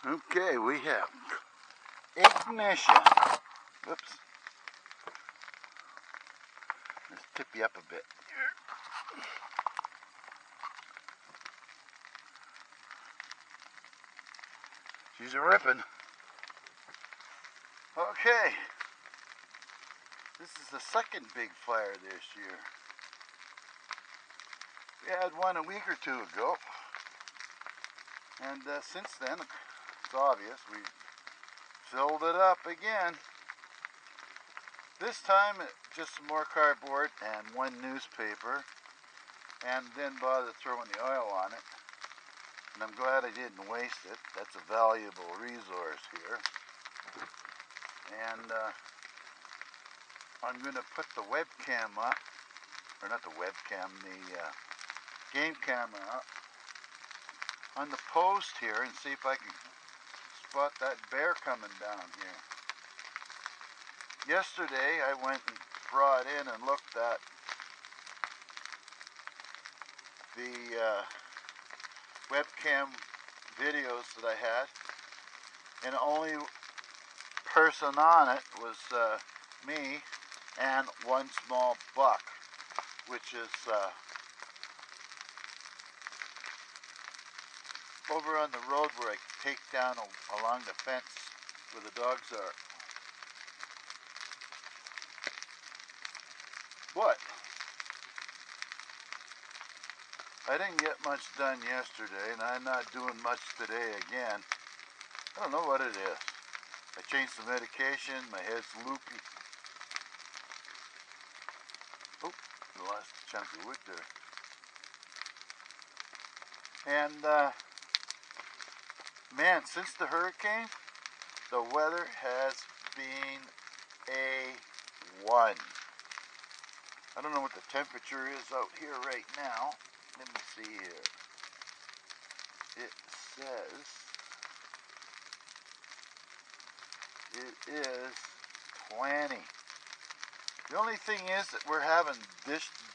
Okay, we have ignition. Whoops. Let's tip you up a bit. She's a ripping. Okay. This is the second big fire this year. We had one a week or two ago. And since then, it's obvious, we filled it up again. This time, just some more cardboard and one newspaper, and didn't bother throwing the oil on it. And I'm glad I didn't waste it. That's a valuable resource here. And I'm going to put the webcam up, or not the webcam, the game camera up on the post here and see if I can spot that bear coming down here. Yesterday I went and brought in and looked at the webcam videos that I had, and the only person on it was me and one small buck, which is over on the road where I take down along the fence where the dogs are. But I didn't get much done yesterday, and I'm not doing much today again. I don't know what it is. I changed the medication, my head's loopy. Oh, the last chunk of wood there. And man, since the hurricane, the weather has been A1. I don't know what the temperature is out here right now. Let me see here. It says it is 20. The only thing is that we're having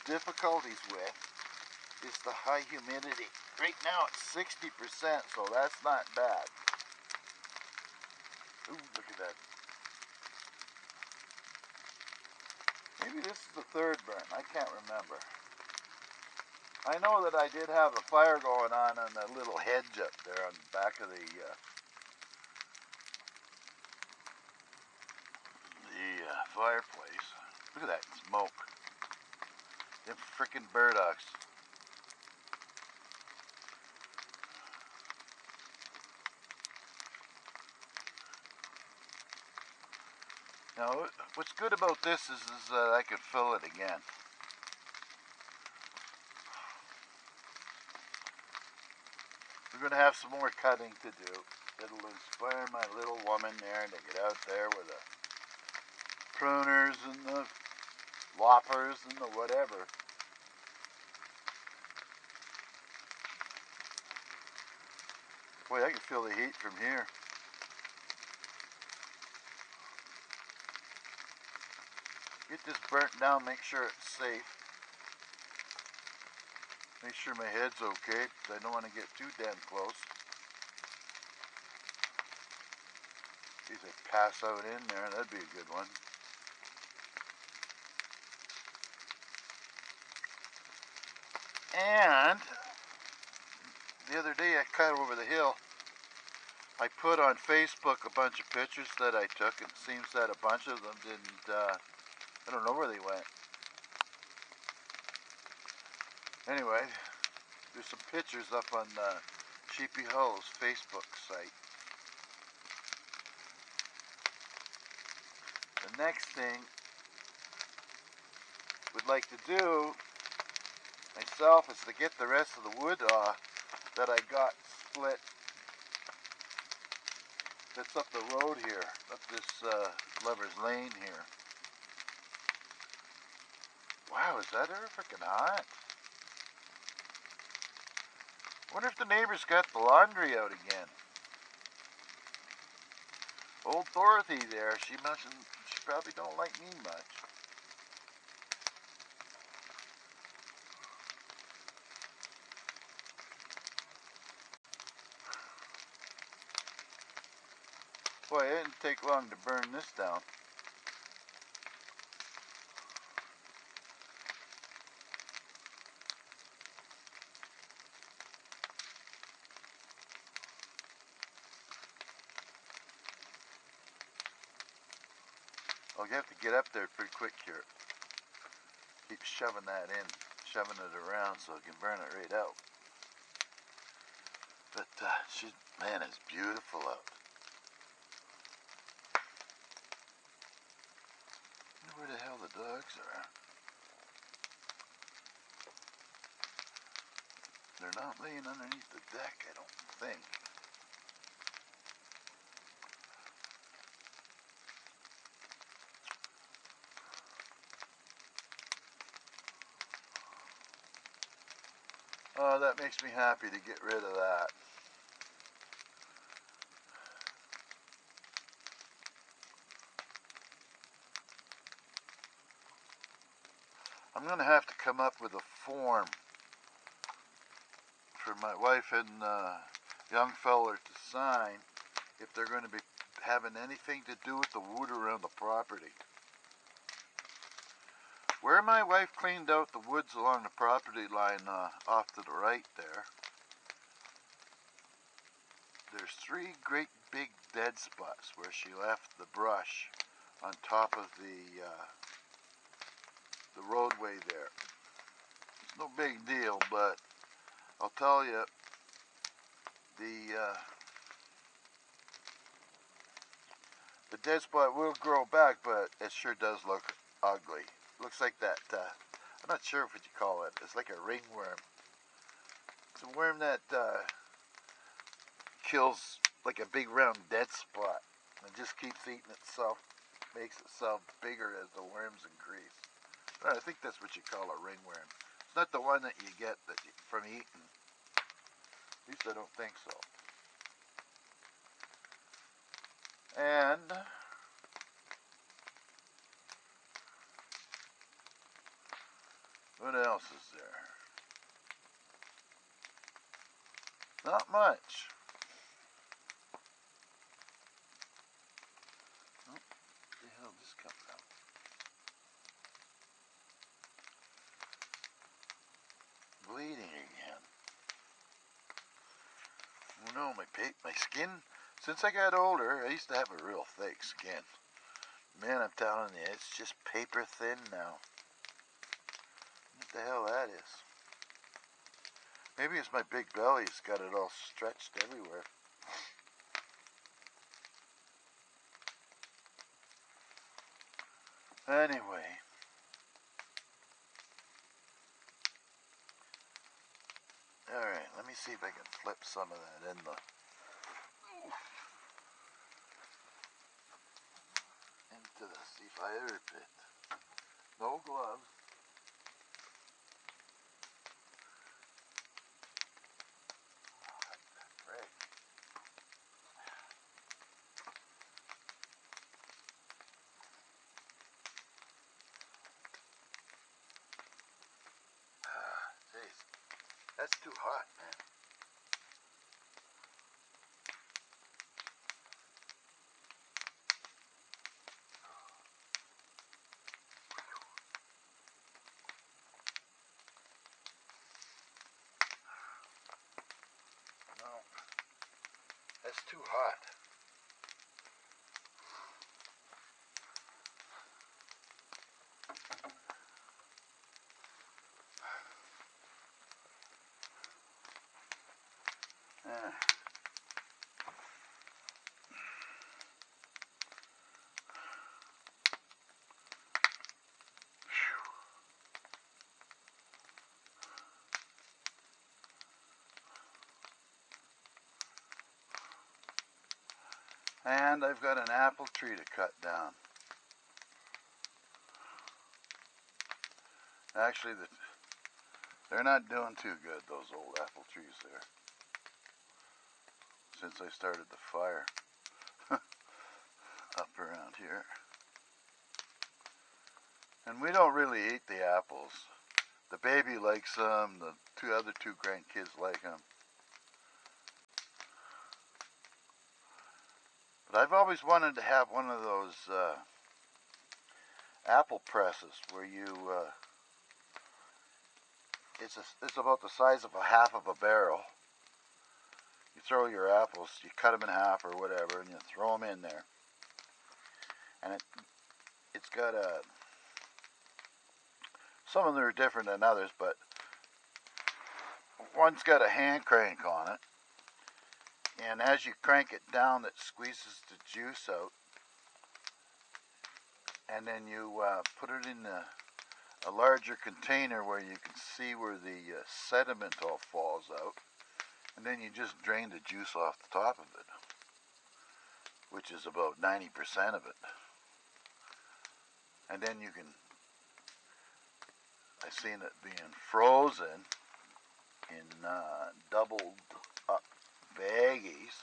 difficulties with is the high humidity. Right now it's 60%, so that's not bad. Ooh, look at that. Maybe this is the third burn. I can't remember. I know that I did have a fire going on the little hedge up there on the back of the fireplace. Look at that smoke. Them frickin' burdocks. Now, what's good about this is I could fill it again. We're going to have some more cutting to do. It'll inspire my little woman there to get out there with the pruners and the loppers and the whatever. Boy, I can feel the heat from here. Get this burnt down, make sure it's safe. Make sure my head's okay, because I don't want to get too damn close. In case I pass out in there, that'd be a good one. And the other day I cut over the hill. I put on Facebook a bunch of pictures that I took, and it seems that a bunch of them didn't, I don't know where they went. Anyway, there's some pictures up on Sheepy Hollow's Facebook site. The next thing we'd like to do myself is to get the rest of the wood that I got split. That's up the road here, up this Lover's Lane here. Wow, is that ever freaking hot? I wonder if the neighbors got the laundry out again. Old Dorothy there, she probably don't like me much. Boy, it didn't take long to burn this down. Oh, you have to get up there pretty quick here. Keep shoving that in, shoving it around so it can burn it right out. But, man, it's beautiful out. I wonder where the hell the dogs are. They're not laying underneath the deck, I don't think. Oh, that makes me happy to get rid of that. I'm going to have to come up with a form for my wife and young feller to sign if they're going to be having anything to do with the wood around the property. Where my wife cleaned out the woods along the property line off to the right there, there's 3 great big dead spots where she left the brush on top of the roadway there. It's no big deal, but I'll tell you, the dead spot will grow back, but it sure does look ugly. Looks like that, I'm not sure what you call it. It's like a ringworm. It's a worm that kills like a big round dead spot and just keeps eating itself, makes itself bigger as the worms increase. I think that's what you call a ringworm. It's not the one that you get from eating. At least I don't think so. And what else is there? Not much. Oh, where the hell did this come from? Bleeding again. Oh no, my skin, since I got older, I used to have a real thick skin. Man, I'm telling you, it's just paper thin now. What the hell that is? Maybe it's my big belly. It's got it all stretched everywhere. Anyway. Alright, let me see if I can flip some of that into the fire pit. No gloves. Right. Jeez, that's too hot, man. No, that's too hot. And I've got an apple tree to cut down. Actually, they're not doing too good, those old apple trees there, since I started the fire up around here. And we don't really eat the apples. The baby likes them, the other two grandkids like them. But I've always wanted to have one of those apple presses where you, it's about the size of a half of a barrel. You throw your apples, you cut them in half or whatever, and you throw them in there. And it's got some of them are different than others, but one's got a hand crank on it. And as you crank it down, it squeezes the juice out. And then you put it in a larger container where you can see where the sediment all falls out. And then you just drain the juice off the top of it, which is about 90% of it. And then you can, I've seen it being frozen in doubled up baggies.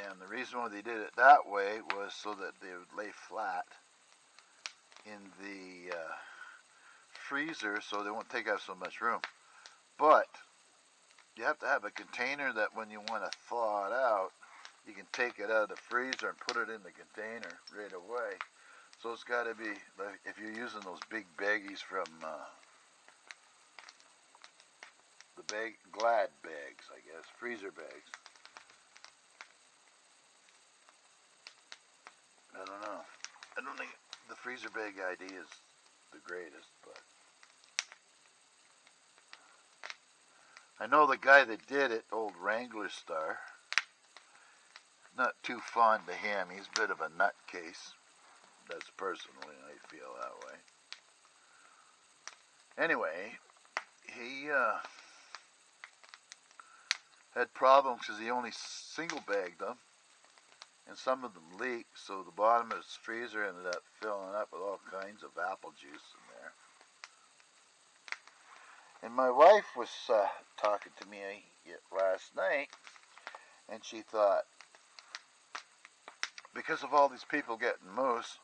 And the reason why they did it that way was so that they would lay flat in the freezer so they won't take up so much room. But you have to have a container that when you want to thaw it out, you can take it out of the freezer and put it in the container right away. So it's got to be, if you're using those big baggies from the Glad bags, I guess, freezer bags. I don't know. I don't think the freezer bag idea is the greatest, but I know the guy that did it, old Wrangler Star. Not too fond of him. He's a bit of a nutcase. That's personally, I feel that way. Anyway, he had problems because he only single bagged them, and some of them leaked, so the bottom of his freezer ended up filling up with all kinds of apple juice in there. And my wife was talking to me last night, and she thought, because of all these people getting moose,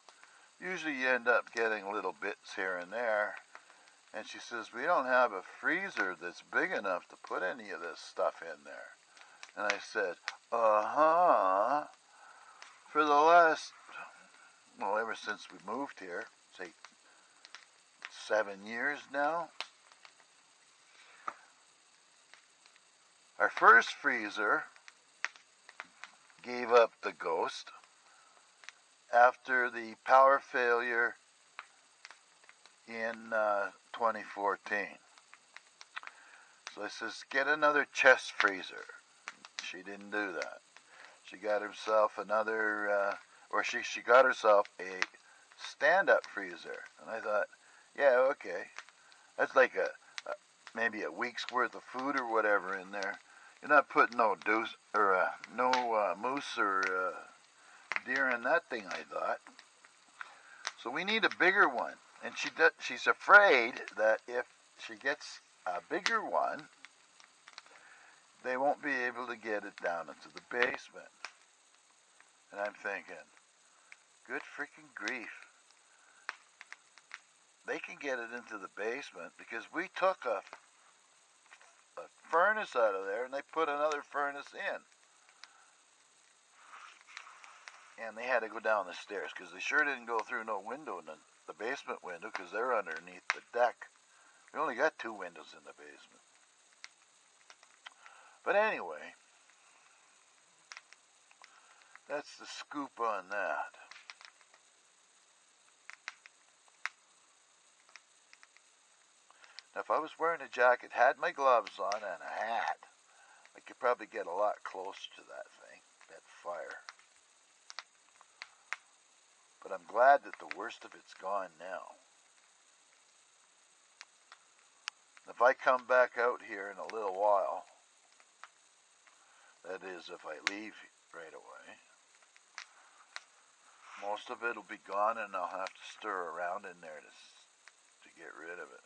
usually you end up getting little bits here and there. And she says, we don't have a freezer that's big enough to put any of this stuff in there. And I said, for the last, well, ever since we moved here, say 7 years now, our first freezer gave up the ghost after the power failure in 2014. So I says, get another chest freezer. She didn't do that. She got herself another, she got herself a stand-up freezer. And I thought, yeah, okay. That's like maybe a week's worth of food or whatever in there. You're not putting no moose or deer in that thing, I thought. So we need a bigger one. And she's afraid that if she gets a bigger one, they won't be able to get it down into the basement. And I'm thinking, good freaking grief. They can get it into the basement because we took a furnace out of there and they put another furnace in. And they had to go down the stairs because they sure didn't go through no window in the basement window because they're underneath the deck. We only got 2 windows in the basement. But anyway, that's the scoop on that. Now, if I was wearing a jacket, had my gloves on, and a hat, I could probably get a lot closer to that thing, that fire. But I'm glad that the worst of it's gone now. If I come back out here in a little while, that is, if I leave right away, most of it will be gone and I'll have to stir around in there to get rid of it.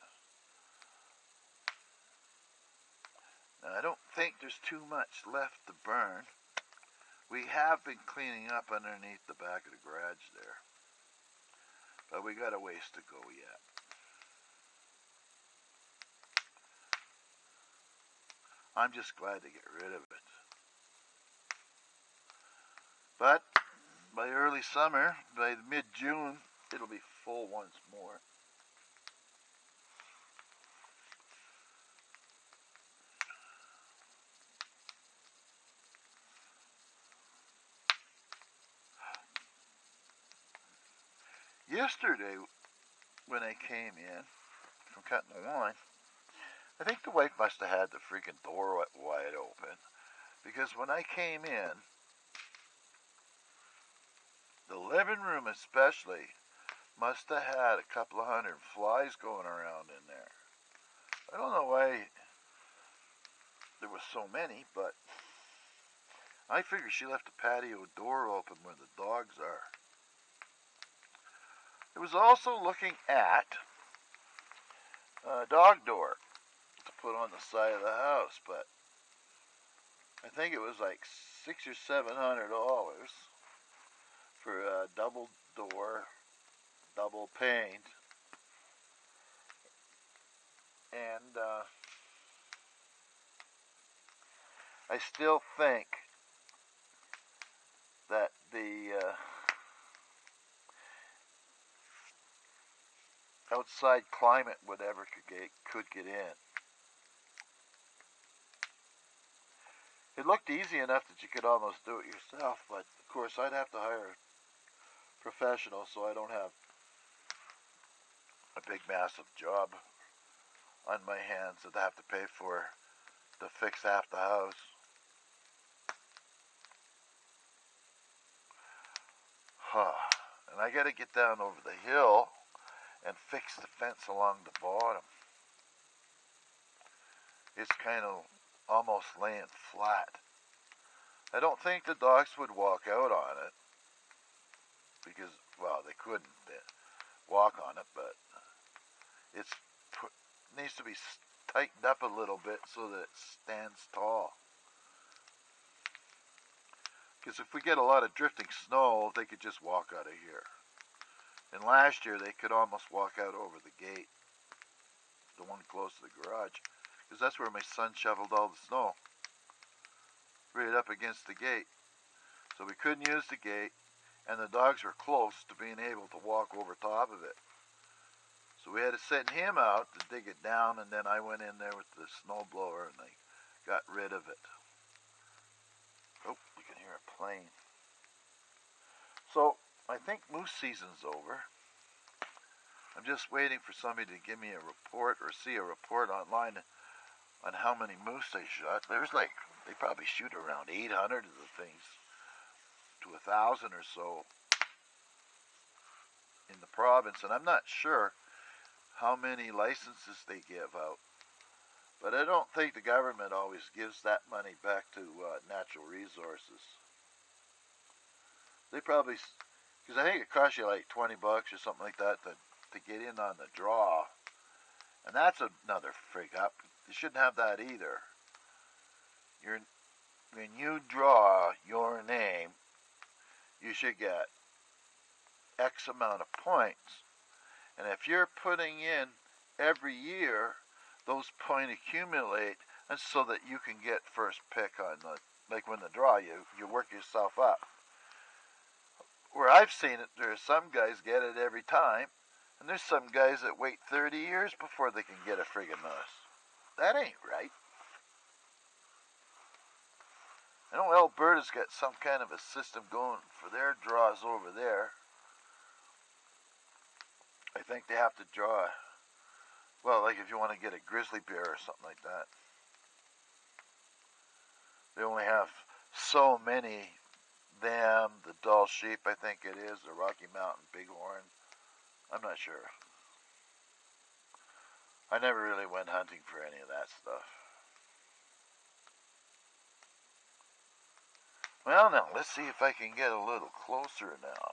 Now, I don't think there's too much left to burn. We have been cleaning up underneath the back of the garage there, but we got a ways to go yet. I'm just glad to get rid of it. But by early summer, by mid-June, it'll be full once more. Yesterday, when I came in from cutting the line, I think the wife must have had the freaking door wide open, because when I came in, the living room especially must have had a couple of hundred flies going around in there. I don't know why there was so many, but I figure she left the patio door open where the dogs are. It was also looking at a dog door to put on the side of the house, but I think it was like $600 or $700 for a double door, double pane, and I still think that the outside climate, whatever, could get in. It looked easy enough that you could almost do it yourself, but of course I'd have to hire a professional, so I don't have a big massive job on my hands that I have to pay for to fix half the house. And I got to get down over the hill and fix the fence along the bottom. It's kind of almost laying flat. I don't think the dogs would walk out on it because, well, they couldn't walk on it, but it needs to be tightened up a little bit so that it stands tall. Because if we get a lot of drifting snow, they could just walk out of here. And last year, they could almost walk out over the gate, the one close to the garage, because that's where my son shoveled all the snow, right up against the gate. So we couldn't use the gate, and the dogs were close to being able to walk over top of it. So we had to send him out to dig it down, and then I went in there with the snow blower, and I got rid of it. Oh, you can hear a plane. So I think moose season's over. I'm just waiting for somebody to give me a report or see a report online on how many moose they shot. There's like, they probably shoot around 800 of the things to 1,000 or so in the province, and I'm not sure how many licenses they give out. But I don't think the government always gives that money back to natural resources. They probably, because I think it costs you like $20 or something like that to get in on the draw. And that's another frig up. You shouldn't have that either. When you draw your name, you should get X amount of points. And if you're putting in every year, those points accumulate, and so that you can get first pick on the, like when the draw, you work yourself up. Where I've seen it, there's some guys get it every time, and there's some guys that wait 30 years before they can get a friggin' moose. That ain't right. I know Alberta's got some kind of a system going for their draws over there. I think they have to draw, well, like if you want to get a grizzly bear or something like that. They only have so many, them, the Dull sheep, I think it is, the Rocky Mountain bighorn. I'm not sure. I never really went hunting for any of that stuff. Well, now, let's see if I can get a little closer now.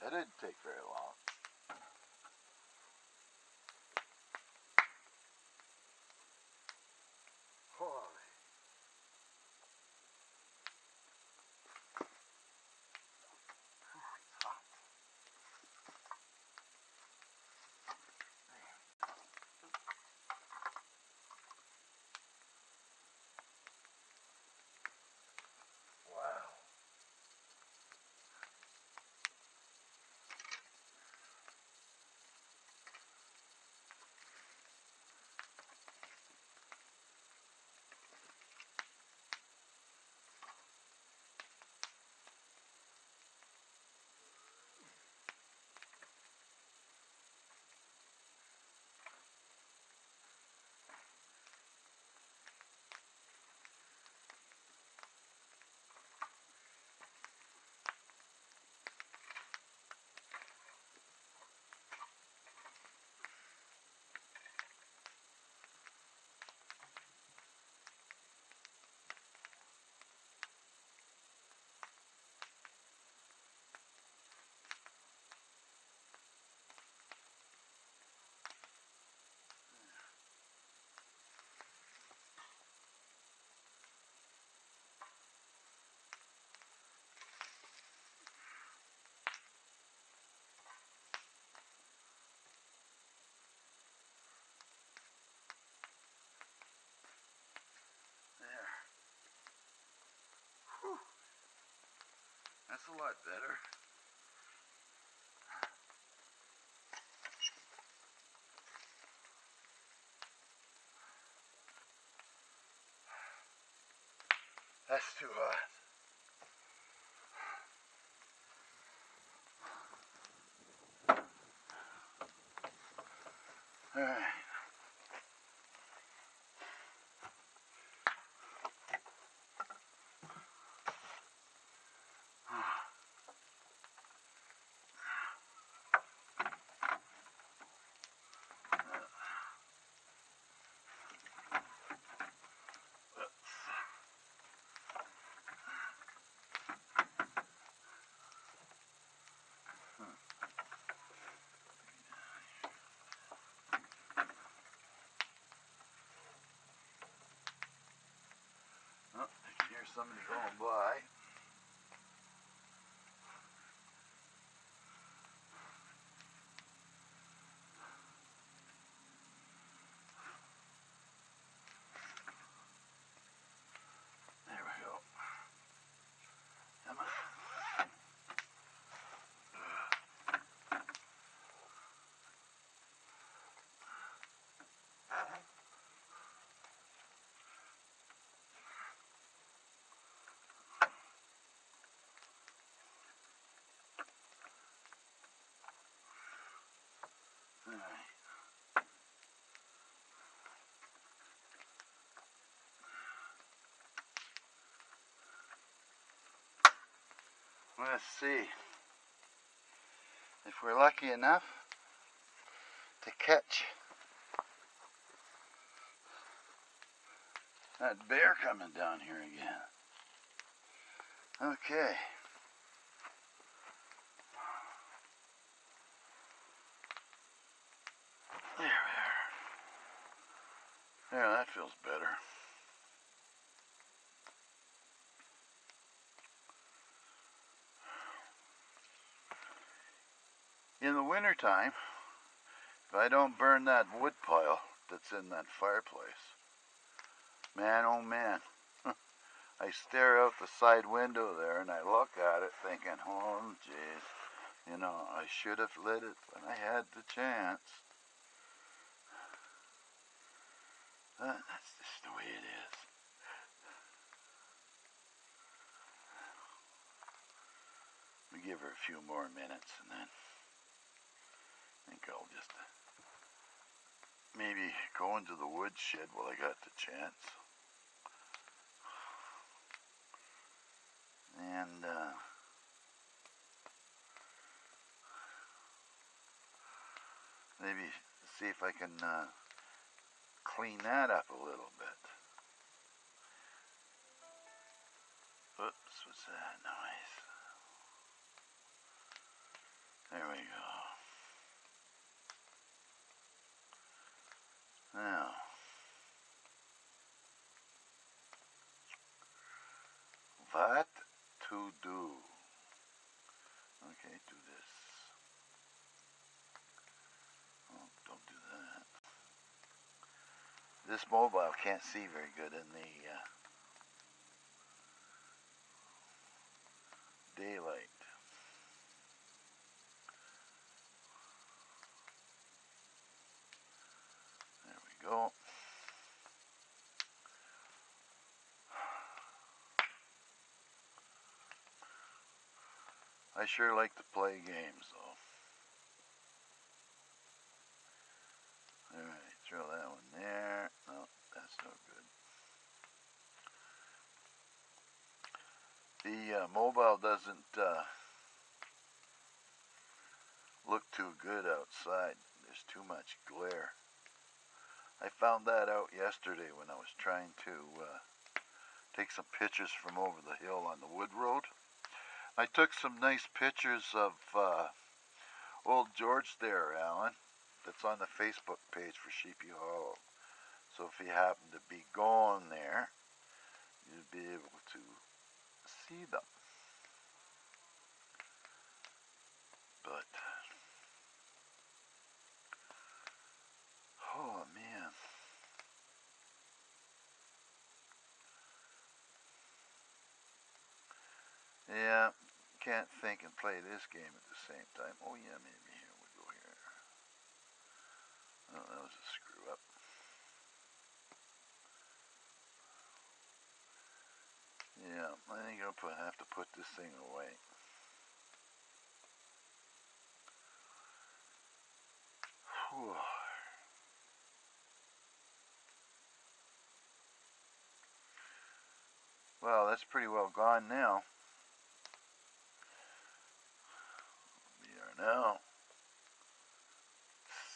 That didn't take very long. Holy. That's a lot better. That's too hot. All right. Oh, I can hear somebody going by. There we go. Come on. All right. Let's see if we're lucky enough to catch that bear coming down here again. Okay. There we are. There, that feels better. In the wintertime, if I don't burn that wood pile that's in that fireplace, man, oh man, I stare out the side window there and I look at it thinking, oh jeez, you know, I should have lit it when I had the chance. But that's just the way it is. We give her a few more minutes and then I think I'll just maybe go into the woodshed while I got the chance. And maybe see if I can clean that up a little bit. Oops, what's that noise? There we go. Now, what to do? Okay, do this. Oh, don't do that. This mobile can't see very good in the daylight. There we go. I sure like to play games though. Alright, throw that one there. No, that's no good. The mobile doesn't look too good outside. There's too much glare. I found that out yesterday when I was trying to take some pictures from over the hill on the wood road. I took some nice pictures of old George there, Alan, that's on the Facebook page for Sheepy Hollow. So if you happen to be going there, you'd be able to see them. But, oh man. Yeah, can't think and play this game at the same time. Oh yeah, maybe here we go here. Oh, that was a screw up. Yeah, I think I'll have to put this thing away. Whew. Well, that's pretty well gone now. We are now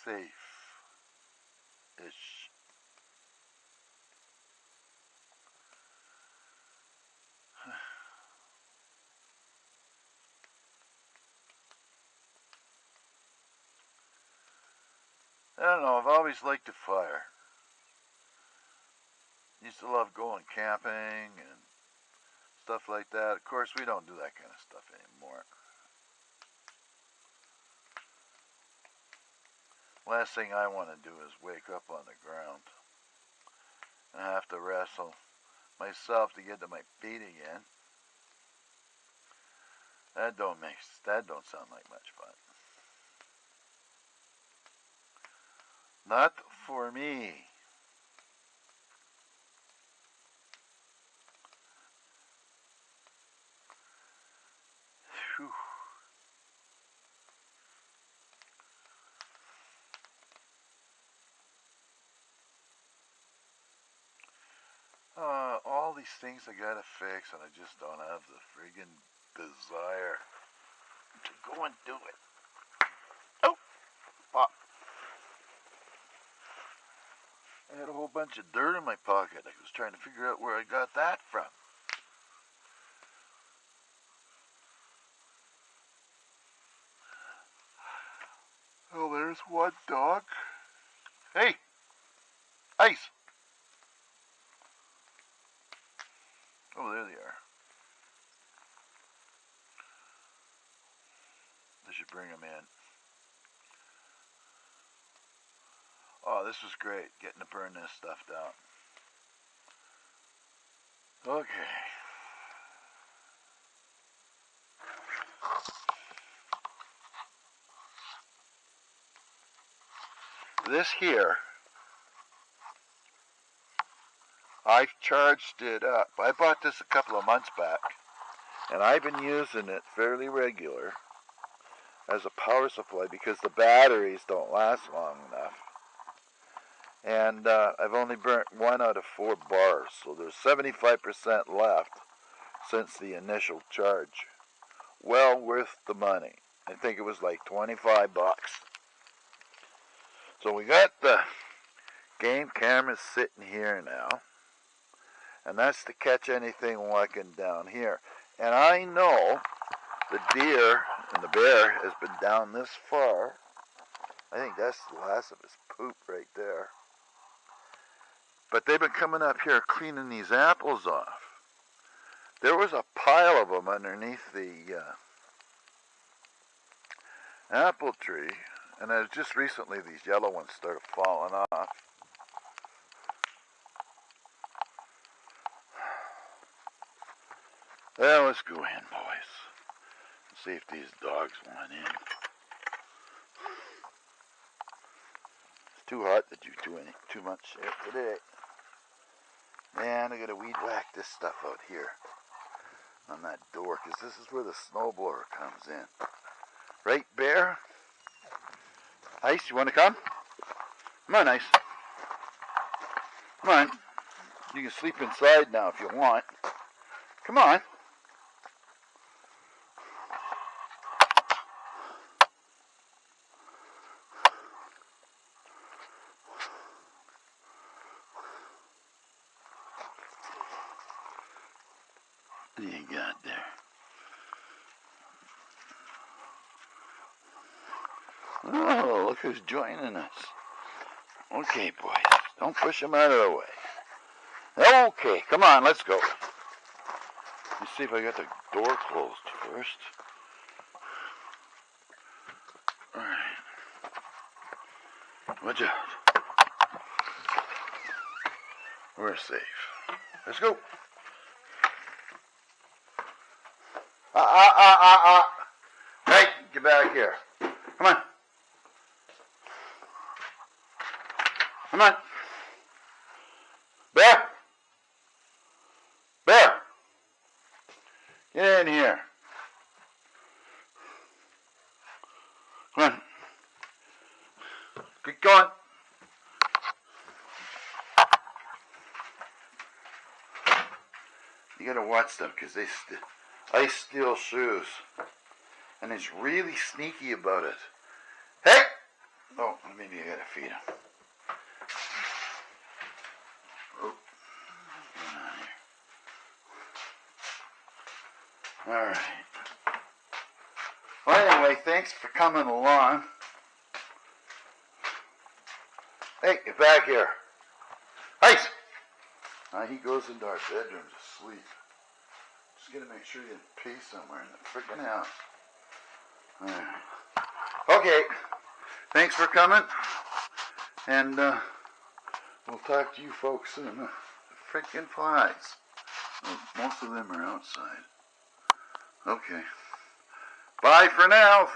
safe-ish. I don't know, I've always liked to fire. Used to love going camping and stuff like that. Of course, we don't do that kind of stuff anymore. Last thing I want to do is wake up on the ground and have to wrestle myself to get to my feet again. That don't sound like much fun. Not for me. Whew. All these things I gotta fix, and I just don't have the friggin' desire to go and do it. Oh, pop. I had a whole bunch of dirt in my pocket. I was trying to figure out where I got that from. Oh, there's one dog. Hey, Ice. Oh, there they are. I should bring them in. Oh, this was great, getting to burn this stuff down. Okay. This here, I've charged it up. I bought this a couple of months back, and I've been using it fairly regular as a power supply because the batteries don't last long enough. And I've only burnt 1 out of 4 bars, so there's 75% left since the initial charge. Well worth the money. I think it was like 25 bucks. So we got the game cameras sitting here now, and that's to catch anything walking down here. And I know the deer and the bear has been down this far. I think that's the last of his poop right there. But they've been coming up here cleaning these apples off. There was a pile of them underneath the apple tree, and just recently these yellow ones started falling off. Well, let's go in, boys. See if these dogs want in. It's too hot to do too much here today. And I gotta weed whack this stuff out here on that door, because this is where the snowblower comes in. Right, Bear? Ice, you want to come? Come on, Ice. Come on. You can sleep inside now if you want. Come on. What do you got there? Oh, look who's joining us. Okay, boys. Don't push him out of the way. Okay, come on, let's go. Let's see if I got the door closed first. Alright. Watch out. We're safe. Let's go. Hey, get back here. Come on. Come on. Bear. Bear. Get in here. Come on. Keep going. You gotta watch them because they ice steal shoes. And he's really sneaky about it. Hey! Oh, maybe I gotta feed him. Oh, what's going on here? Alright. Well, anyway, thanks for coming along. Hey, get back here. Ice! He goes into our bedroom to sleep. Just gotta make sure he didn't pee somewhere in the freaking house. Okay, thanks for coming, and we'll talk to you folks soon. The freaking flies. Well, most of them are outside. Okay, bye for now.